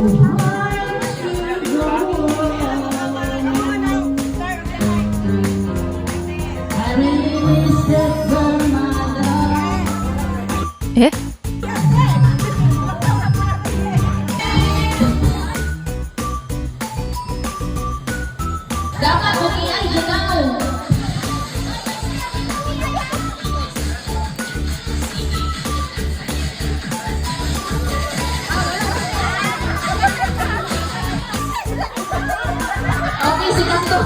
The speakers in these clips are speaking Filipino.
Eh? Dapat umiay ginaw. Okay, si Kanto.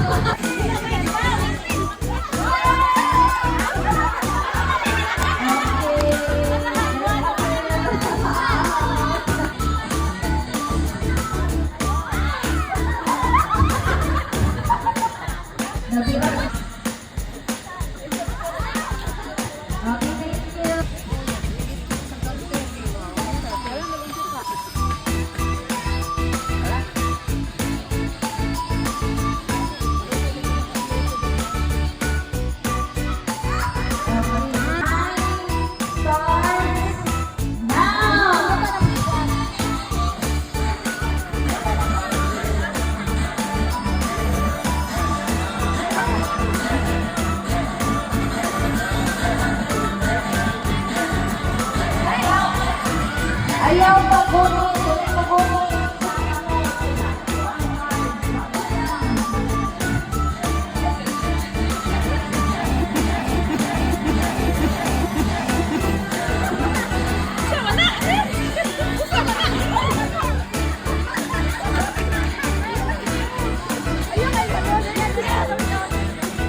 Ayaw pagbunuh, pagbunuh.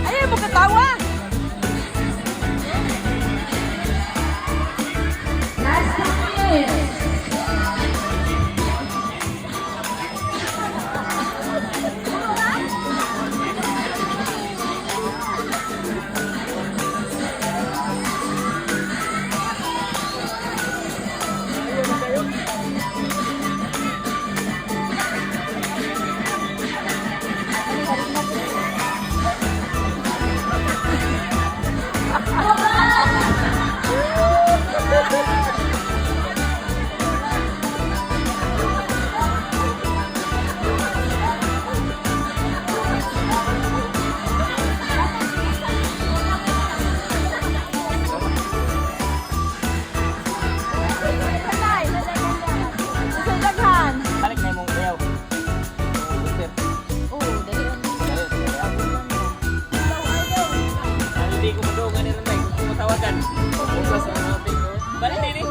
Ayaw mo katawa! Last time. Balik na mong ayaw. Hindi ko madungan nila na kung matawagan. Balik na ini.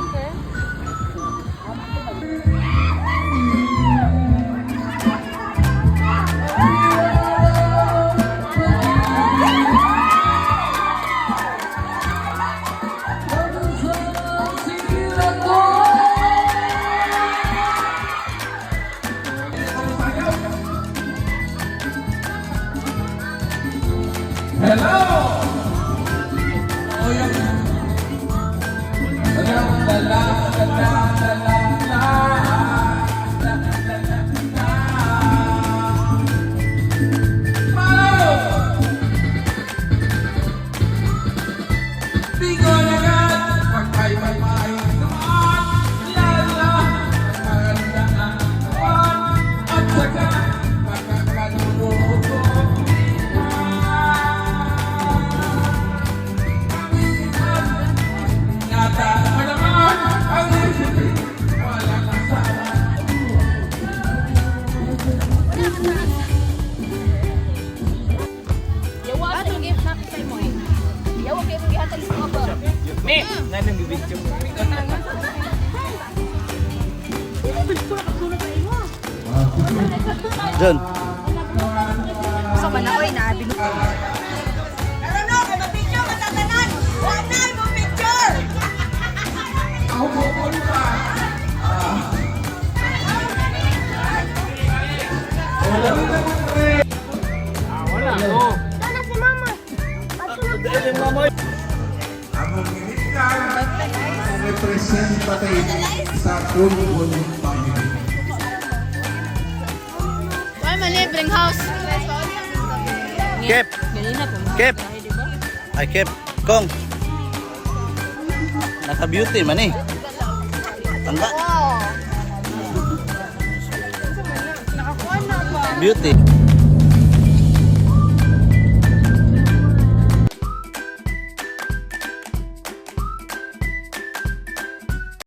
Ni, nanong bibidyo mo. John. Sa manakoy na binuto. Ano no, kay mapicture matatanan. Wag na mo picture. Wala ko. Sana si mama. Among initan, representative sa Kulbon family. Why malibreng house? Kep. Kep. Ay, Kep. Kong. Naka-beauty man eh. Tangga. Beauty.